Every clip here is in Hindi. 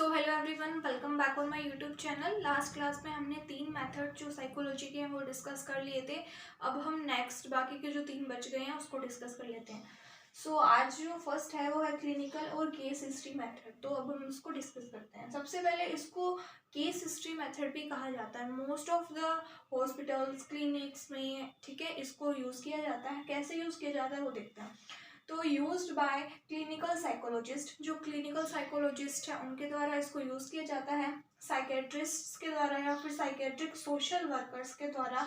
Hello everyone, welcome back on my YouTube channel. Last class में हमने 3 मेथड जो साइकोलॉजी के हैं वो डिस्कस कर लिए थे। अब हम नेक्स्ट बाकी के जो 3 बच गए हैं उसको डिस्कस कर लेते हैं। आज जो फर्स्ट है वो है क्लिनिकल और केस हिस्ट्री मेथड। तो अब हम उसको डिस्कस करते हैं। सबसे पहले इसको केस हिस्ट्री मेथड भी कहा जाता है। Most of the hospitals clinics में, ठीक है, इसको यूज़ किया जाता है। कैसे यूज़ किया जाता है वो देखते हैं। तो यूज्ड बाय क्लिनिकल साइकोलॉजिस्ट, जो क्लिनिकल साइकोलॉजिस्ट है उनके द्वारा इसको यूज़ किया जाता है। साइकेट्रिस्ट के द्वारा या फिर साइकेट्रिक सोशल वर्कर्स के द्वारा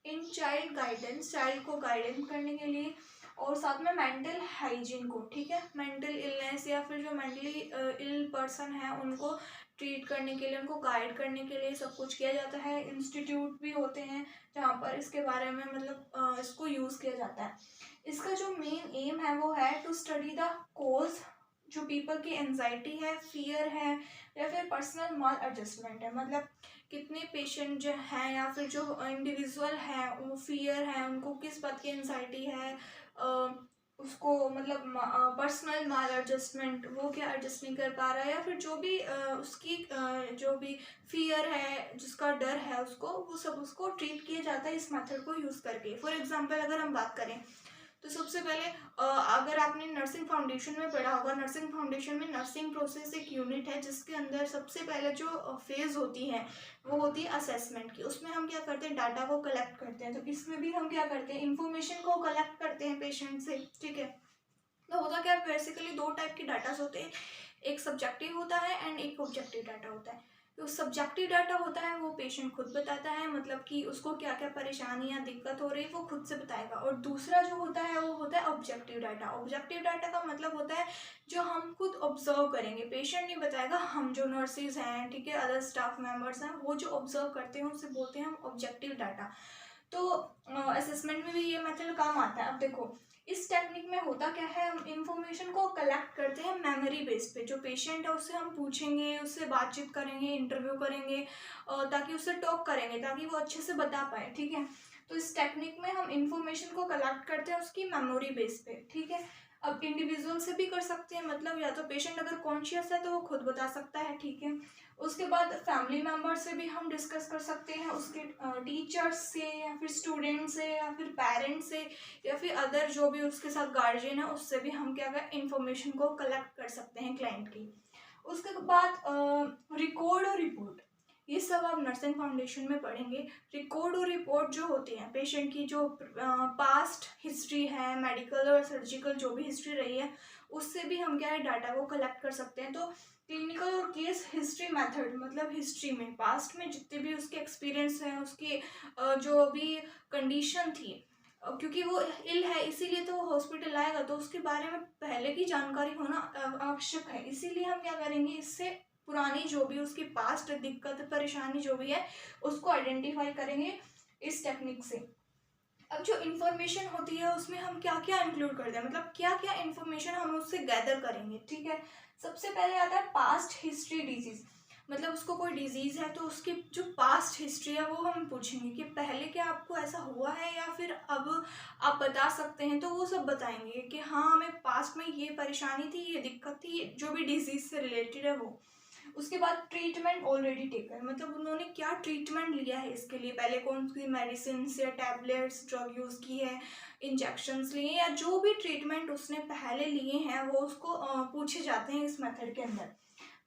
इन चाइल्ड गाइडेंस, चाइल्ड को गाइडेंस करने के लिए, और साथ में मेंटल हाइजीन को, ठीक है, मेंटल इलनेस या फिर जो मेंटली इल पर्सन है उनको ट्रीट करने के लिए, उनको गाइड करने के लिए सब कुछ किया जाता है। इंस्टीट्यूट भी होते हैं जहाँ पर इसके बारे में इसको यूज़ किया जाता है। इसका जो मेन एम है वो है टू स्टडी द कोज, जो पीपल की एंजाइटी है, फियर है या फिर पर्सनल माल एडजस्टमेंट है। मतलब कितने पेशेंट जो हैं या फिर जो इंडिविजुअल हैं वो फियर है, उनको किस बात की एंजाइटी है, उसको मतलब पर्सनल माल एडजस्टमेंट, वो क्या एडजस्ट नहीं कर पा रहा है, या फिर जो भी उसकी जो भी फियर है, जिसका डर है, उसको वो सब उसको ट्रीट किया जाता है इस मेथड को यूज़ करके। फॉर एग्जांपल अगर हम बात करें तो सबसे पहले अगर आपने नर्सिंग फाउंडेशन में पढ़ा होगा, नर्सिंग फाउंडेशन में नर्सिंग प्रोसेस एक यूनिट है जिसके अंदर सबसे पहले जो फेज होती है वो होती है असेसमेंट की। उसमें हम क्या करते हैं, डाटा को कलेक्ट करते हैं। तो इसमें भी हम क्या करते हैं, इंफॉर्मेशन को कलेक्ट करते हैं पेशेंट से, ठीक है। तो होता क्या है, बेसिकली 2 टाइप के डाटास होते हैं, एक सब्जेक्टिव होता है एंड एक ऑब्जेक्टिव डाटा होता है। जो सब्जेक्टिव डाटा होता है वो पेशेंट खुद बताता है, मतलब कि उसको क्या क्या परेशानी या दिक्कत हो रही है वो खुद से बताएगा। और दूसरा जो होता है वो होता है ऑब्जेक्टिव डाटा। ऑब्जेक्टिव डाटा का मतलब होता है जो हम खुद ऑब्जर्व करेंगे, पेशेंट नहीं बताएगा, हम जो नर्सिस हैं, ठीक है, अदर स्टाफ मेंबर्स हैं, वो जो ऑब्जर्व करते हैं उसे बोलते हैं हम ऑब्जेक्टिव डाटा। तो असेसमेंट में भी ये मेथड काम आता है। अब देखो इस टेक्निक में होता क्या है, हम इंफॉर्मेशन को कलेक्ट करते हैं मेमोरी बेस पे। जो पेशेंट है उससे हम पूछेंगे, उससे बातचीत करेंगे, इंटरव्यू करेंगे, ताकि उससे टॉक करेंगे ताकि वो अच्छे से बता पाए, ठीक है। तो इस टेक्निक में हम इंफॉर्मेशन को कलेक्ट करते हैं उसकी मेमोरी बेस पे, ठीक है। अब इंडिविजुअल से भी कर सकते हैं, मतलब या तो पेशेंट अगर कॉन्शियस है तो वो खुद बता सकता है, ठीक है। उसके बाद फैमिली मेम्बर से भी हम डिस्कस कर सकते हैं, उसके टीचर्स से या फिर स्टूडेंट से या फिर पेरेंट्स से या फिर अदर जो भी उसके साथ गार्जियन है उससे भी हम क्या करें, इंफॉर्मेशन को कलेक्ट कर सकते हैं क्लाइंट की। उसके बाद रिकॉर्ड और रिपोर्ट, ये सब आप नर्सिंग फाउंडेशन में पढ़ेंगे। रिकॉर्ड और रिपोर्ट जो होती हैं पेशेंट की, जो पास्ट हिस्ट्री है, मेडिकल और सर्जिकल जो भी हिस्ट्री रही है, उससे भी हम क्या है, डाटा को कलेक्ट कर सकते हैं। तो क्लिनिकल और केस हिस्ट्री मेथड मतलब हिस्ट्री में पास्ट में जितने भी उसके एक्सपीरियंस हैं, उसकी जो भी कंडीशन थी, क्योंकि वो इल है इसीलिए तो वो हॉस्पिटल आएगा, तो उसके बारे में पहले की जानकारी होना आवश्यक है। इसीलिए हम क्या करेंगे, इससे पुरानी जो भी उसकी पास्ट दिक्कत परेशानी जो भी है उसको आइडेंटिफाई करेंगे इस टेक्निक से। अब जो इन्फॉर्मेशन होती है उसमें हम क्या क्या इंक्लूड करते हैं, मतलब क्या क्या इन्फॉर्मेशन हम उससे गैदर करेंगे, ठीक है। सबसे पहले आता है पास्ट हिस्ट्री डिजीज, मतलब उसको कोई डिजीज़ है तो उसकी जो पास्ट हिस्ट्री है वो हम पूछेंगे कि पहले क्या आपको ऐसा हुआ है या फिर अब आप बता सकते हैं। तो वो सब बताएंगे कि हाँ हमें पास्ट में ये परेशानी थी, ये दिक्कत थी, जो भी डिजीज़ से रिलेटेड है वो। उसके बाद ट्रीटमेंट ऑलरेडी टेकन, मतलब उन्होंने क्या ट्रीटमेंट लिया है इसके लिए, पहले कौन सी मेडिसिन या टैबलेट्स ड्रग यूज़ की है, इंजेक्शंस लिए, या जो भी ट्रीटमेंट उसने पहले लिए हैं वो उसको पूछे जाते हैं इस मेथड के अंदर।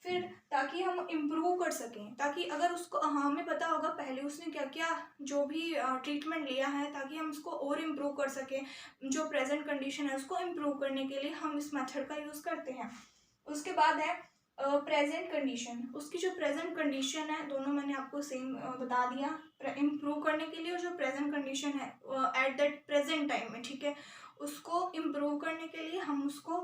फिर ताकि हम इम्प्रूव कर सकें, ताकि अगर उसको हमें पता होगा पहले उसने क्या क्या जो भी ट्रीटमेंट लिया है, ताकि हम उसको और इम्प्रूव कर सकें, जो प्रेजेंट कंडीशन है उसको इम्प्रूव करने के लिए हम इस मेथड का यूज़ करते हैं। उसके बाद है प्रेजेंट कंडीशन, उसकी जो प्रेजेंट कंडीशन है, दोनों मैंने आपको सेम बता दिया, इम्प्रूव करने के लिए, और जो प्रेजेंट कंडीशन है एट दैट प्रेजेंट टाइम में, ठीक है, उसको इम्प्रूव करने के लिए हम उसको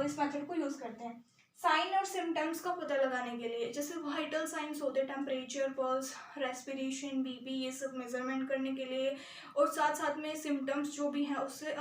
इस मेथड को यूज़ करते हैं। साइन और सिम्टम्स का पता लगाने के लिए, जैसे वाइटल साइंस होते हैं, टेम्परेचर, पल्स, रेस्पिरेशन, बीपी, ये सब मेजरमेंट करने के लिए, और साथ साथ में सिम्टम्स जो भी हैं उससे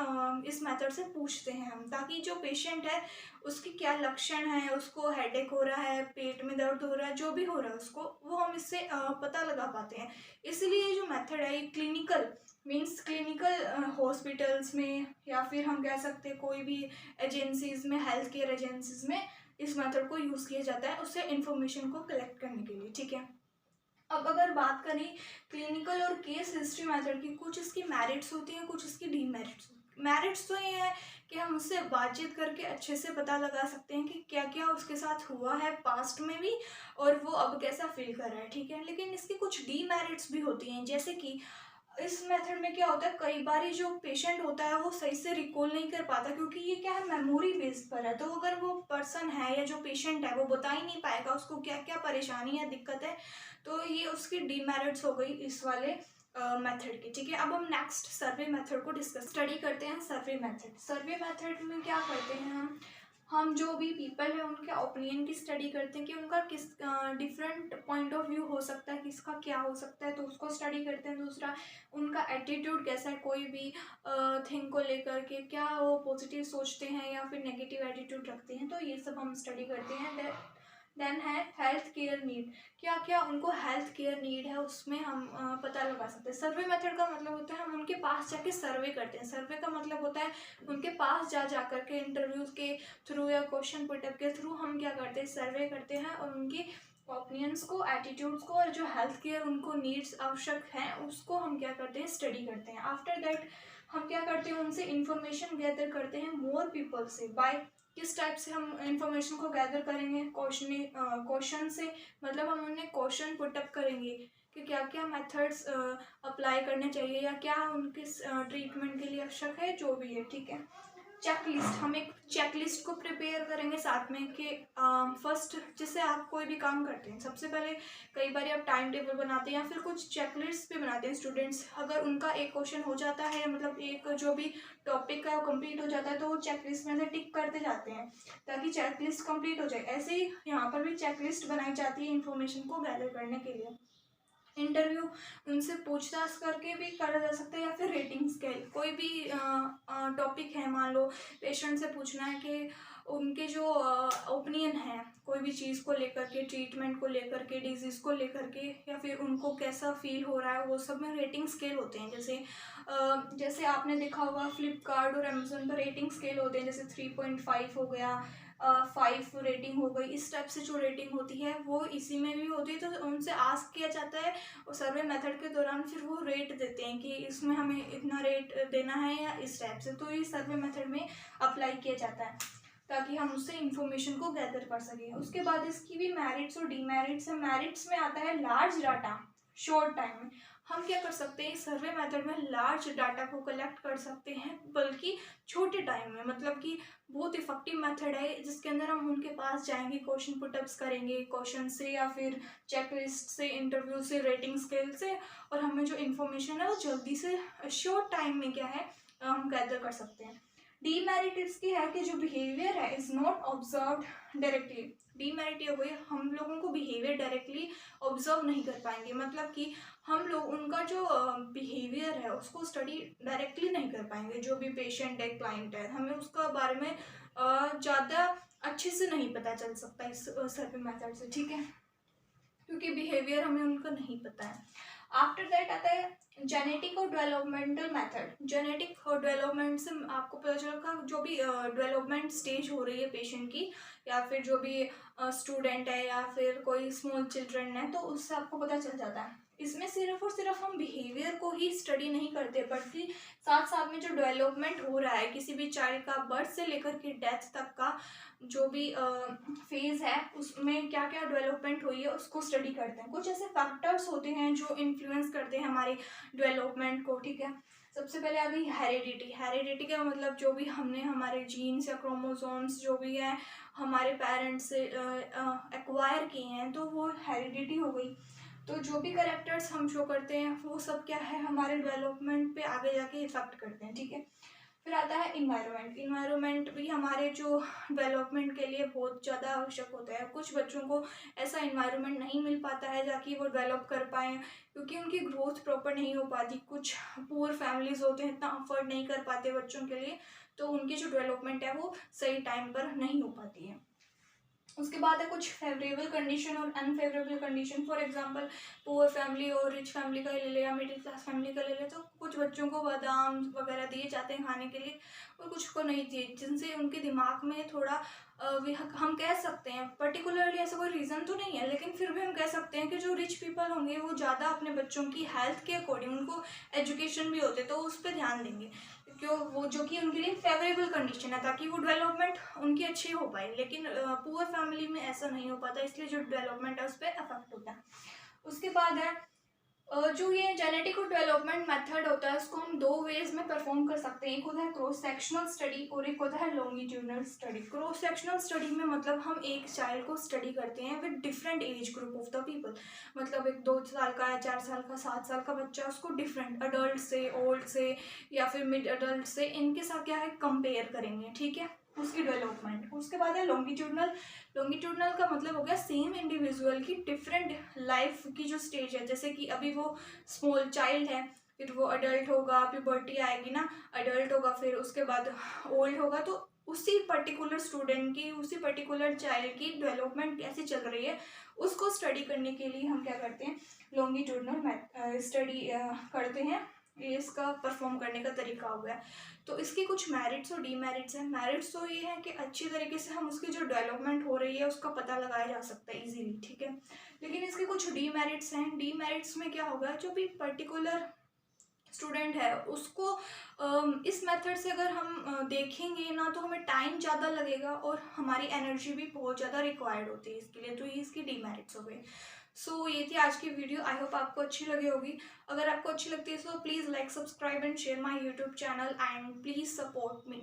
इस मेथड से पूछते हैं हम, ताकि जो पेशेंट है उसकी क्या लक्षण है, उसको हेडेक हो रहा है, पेट में दर्द हो रहा है, जो भी हो रहा है उसको, वो हम इससे पता लगा पाते हैं। इसलिए ये जो मेथड है ये क्लिनिकल मीन्स क्लिनिकल हॉस्पिटल्स में, या फिर हम कह सकते हैं कोई भी एजेंसीज में, हेल्थ केयर एजेंसीज में इस मेथड को यूज़ किया जाता है उससे इंफॉर्मेशन को कलेक्ट करने के लिए, ठीक है। अब अगर बात करें क्लिनिकल और केस हिस्ट्री मेथड की, कुछ इसकी मेरिट्स होती हैं, कुछ इसकी डीमेरिट्स। मेरिट्स तो ये है कि हम उससे बातचीत करके अच्छे से पता लगा सकते हैं कि क्या क्या उसके साथ हुआ है पास्ट में भी और वो अब कैसा फील कर रहा है, ठीक है। लेकिन इसकी कुछ डीमेरिट्स भी होती हैं, जैसे कि इस मेथड में क्या होता है, कई बार जो पेशेंट होता है वो सही से रिकॉल नहीं कर पाता, क्योंकि ये क्या है, मेमोरी बेस्ड पर है। तो अगर वो पर्सन है या जो पेशेंट है वो बता ही नहीं पाएगा उसको क्या क्या परेशानी या दिक्कत है, तो ये उसकी डीमेरिट्स हो गई इस वाले मेथड की, ठीक है। अब हम नेक्स्ट सर्वे मेथड को डिस्कस स्टडी करते हैं। सर्वे मेथड, सर्वे मेथड में क्या करते हैं हम जो भी पीपल है उनके ओपिनियन की स्टडी करते हैं कि उनका किस डिफरेंट पॉइंट ऑफ व्यू हो सकता है, किसका क्या हो सकता है, तो उसको स्टडी करते हैं। दूसरा, उनका एटीट्यूड कैसा है, कोई भी थिंग को लेकर के क्या वो पॉजिटिव सोचते हैं या फिर नेगेटिव एटीट्यूड रखते हैं, तो ये सब हम स्टडी करते हैं। देन है हेल्थ केयर नीड, क्या क्या उनको हेल्थ केयर नीड है उसमें हम पता लगा सकते हैं। सर्वे मेथड का मतलब होता है हम उनके पास जाके सर्वे करते हैं। सर्वे का मतलब होता है उनके पास जा कर के इंटरव्यूज के थ्रू या क्वेश्चन पुटअप के थ्रू हम क्या करते हैं, सर्वे करते हैं और उनकी ओपिनियंस को, एटीट्यूड्स को और जो हेल्थ केयर उनको नीड्स आवश्यक हैं उसको हम क्या करते हैं, स्टडी करते हैं। आफ्टर दैट हम क्या करते हैं, उनसे इंफॉर्मेशन गैदर करते हैं मोर पीपल से। बाय किस टाइप से हम इंफॉर्मेशन को गैदर करेंगे, क्वेश्चन से, मतलब हम उन्हें क्वेश्चन पुटअप करेंगे कि क्या क्या मेथड्स अप्लाई करने चाहिए या क्या उनके ट्रीटमेंट के लिए आवश्यक है, जो भी है, ठीक है। चेकलिस्ट, हम एक चेकलिस्ट को प्रिपेयर करेंगे साथ में कि फर्स्ट, जैसे आप कोई भी काम करते हैं सबसे पहले कई बार आप टाइम टेबल बनाते हैं या फिर कुछ चेकलिस्ट भी बनाते हैं स्टूडेंट्स। अगर उनका एक क्वेश्चन हो जाता है, मतलब एक जो भी टॉपिक है वो कंप्लीट हो जाता है, तो वो चेकलिस्ट में से टिक करते जाते हैं ताकि चेकलिस्ट कंप्लीट हो जाए। ऐसे ही यहाँ पर भी चेकलिस्ट बनाई जाती है इन्फॉर्मेशन को गैदर करने के लिए। इंटरव्यू, उनसे पूछताछ करके भी करा जा सकता है या फिर रेटिंग स्केल, कोई भी टॉपिक है, मान लो पेशेंट से पूछना है कि उनके जो ओपिनियन है कोई भी चीज़ को लेकर के, ट्रीटमेंट को लेकर के, डिजीज़ को लेकर के, या फिर उनको कैसा फील हो रहा है, वो सब में रेटिंग स्केल होते हैं। जैसे आपने देखा होगा फ्लिपकार्ट और अमेजोन पर रेटिंग स्केल होते हैं, जैसे 3.5 हो गया, 5 रेटिंग हो गई, इस टाइप से जो रेटिंग होती है वो इसी में भी होती है। तो उनसे आस्क किया जाता है और सर्वे मेथड के दौरान फिर वो रेट देते हैं कि इसमें हमें इतना रेट देना है या इस टाइप से। तो ये सर्वे मेथड में अप्लाई किया जाता है ताकि हम उससे इंफॉर्मेशन को गैदर कर सकें। उसके बाद इसकी भी मेरिट्स और डीमेरिट्स है। मेरिट्स में आता है लार्ज डाटा शॉर्ट टाइम में। हम क्या कर सकते हैं, सर्वे मेथड में लार्ज डाटा को कलेक्ट कर सकते हैं, बल्कि छोटे टाइम में, मतलब कि बहुत इफेक्टिव मेथड है जिसके अंदर हम उनके पास जाएंगे, क्वेश्चन पुटअप्स करेंगे क्वेश्चन से या फिर चेकलिस्ट से, इंटरव्यू से, रेटिंग स्केल से, और हमें जो इन्फॉर्मेशन है वो जल्दी से शॉर्ट टाइम में क्या है हम गैदर कर सकते हैं। डीमेरिट इसकी है कि जो बिहेवियर है is not observe directly. Demerit ये हो गई, हम लोगों को बिहेवियर डायरेक्टली ऑब्जर्व नहीं कर पाएंगे, मतलब कि हम लोग उनका जो बिहेवियर है उसको स्टडी डायरेक्टली नहीं कर पाएंगे। जो भी पेशेंट है, क्लाइंट है, हमें उसका बारे में ज़्यादा अच्छे से नहीं पता चल सकता इस सर्वे मेथड से, ठीक है, क्योंकि बिहेवियर हमें उनका नहीं पता है। आफ्टर दैट आता है जेनेटिक और डेवलपमेंटल मेथड। जेनेटिक और डेवलपमेंट से आपको पता चलेगा जो भी डेवलपमेंट स्टेज हो रही है पेशेंट की, या फिर जो भी स्टूडेंट है या फिर कोई स्मॉल चिल्ड्रन है, तो उससे आपको पता चल जाता है। इसमें सिर्फ और सिर्फ हम बिहेवियर को ही स्टडी नहीं करते, बल्कि साथ साथ में जो डेवलपमेंट हो रहा है किसी भी चाइल्ड का, बर्थ से लेकर के डेथ तक का जो भी फेज है उसमें क्या क्या डेवलपमेंट हुई है उसको स्टडी करते हैं। कुछ ऐसे फैक्टर्स होते हैं जो इन्फ्लुएंस करते हैं हमारे डेवलपमेंट को, ठीक है। सबसे पहले आ गई हेरिडिटी। हेरिडिटी का मतलब जो भी हमने हमारे जीन्स या क्रोमोसोम्स जो भी हैं हमारे पेरेंट्स से एक्वायर किए हैं, तो वो हेरिडिटी हो गई। तो जो भी करेक्टर्स हम शो करते हैं वो सब क्या है, हमारे डेवलपमेंट पे आगे जाके इफेक्ट करते हैं, ठीक है। फिर आता है इन्वायरमेंट। इन्वायरमेंट भी हमारे जो डेवलपमेंट के लिए बहुत ज़्यादा आवश्यक होता है। कुछ बच्चों को ऐसा इन्वायरमेंट नहीं मिल पाता है ताकि वो डेवलप कर पाएँ, क्योंकि उनकी ग्रोथ प्रॉपर नहीं हो पाती। कुछ पुअर फैमिलीज होते हैं, इतना अफोर्ड नहीं कर पाते बच्चों के लिए, तो उनकी जो डेवलपमेंट है वो सही टाइम पर नहीं हो पाती है। उसके बाद है कुछ फेवरेबल कंडीशन और unfavourable condition. For example poor family और रिच फैमिली का ले ले या मिडिल क्लास फैमिली का ले ले, तो कुछ बच्चों को बादाम वगैरह दिए जाते हैं खाने के लिए और कुछ को नहीं दिए, जिनसे उनके दिमाग में थोड़ा हम कह सकते हैं, पर्टिकुलरली ऐसा कोई रीज़न तो नहीं है, लेकिन फिर भी हम कह सकते हैं कि जो रिच पीपल होंगे वो ज़्यादा अपने बच्चों की हेल्थ के अकॉर्डिंग, उनको एजुकेशन भी होते तो उस पर ध्यान देंगे, क्यों वो जो कि उनके लिए फेवरेबल कंडीशन है, ताकि वो डेवलपमेंट उनकी अच्छी हो पाए। लेकिन पुअर फैमिली में ऐसा नहीं हो पाता, इसलिए जो डेवलपमेंट है उस पर अफेक्ट होता है। उसके बाद है जो ये जेनेटिक और डेवलपमेंट मेथड होता है, उसको हम दो वेज में परफॉर्म कर सकते हैं। एक होता है क्रॉस सेक्शनल स्टडी और एक होता है longitudinal study. Cross sectional study में मतलब हम एक चाइल्ड को स्टडी करते हैं with different age group of the people, मतलब एक 2 साल का है, 4 साल का, 7 साल का बच्चा, उसको डिफरेंट अडल्ट से, ओल्ड से या फिर मिड अडल्ट से, इनके साथ क्या है कंपेयर करेंगे, ठीक है, उसकी डेवलपमेंट। उसके बाद है लॉन्गिट्यूडनल। लॉन्गिट्यूडनल का मतलब हो गया सेम इंडिविजुअल की डिफरेंट लाइफ की जो स्टेज है, जैसे कि अभी वो स्मॉल चाइल्ड है, फिर वो अडल्ट होगा, प्यूबर्टी आएगी ना, अडल्ट होगा, फिर उसके बाद ओल्ड होगा, तो उसी पर्टिकुलर स्टूडेंट की, उसी पर्टिकुलर चाइल्ड की डेवलपमेंट कैसे चल रही है, उसको स्टडी करने के लिए हम क्या करते हैं, लॉन्गिट्यूडनल स्टडी करते हैं। ये इसका परफॉर्म करने का तरीका हो गया। तो इसके कुछ मेरिट्स और डीमेरिट्स हैं। मेरिट्स तो ये है कि अच्छी तरीके से हम उसकी जो डेवलपमेंट हो रही है उसका पता लगाया जा सकता है इजीली, ठीक है। लेकिन इसके कुछ डीमेरिट्स हैं। डीमेरिट्स में क्या होगा, जो भी पर्टिकुलर स्टूडेंट है उसको इस मेथड से अगर हम देखेंगे ना, तो हमें टाइम ज़्यादा लगेगा और हमारी एनर्जी भी बहुत ज़्यादा रिक्वायर्ड होती है इसके लिए, तो ये इसकी डीमेरिट्स हो गए। सो ये थी आज की वीडियो। आई होप आपको अच्छी लगी होगी। अगर आपको अच्छी लगती है तो please like, subscribe and share my YouTube channel and please support me.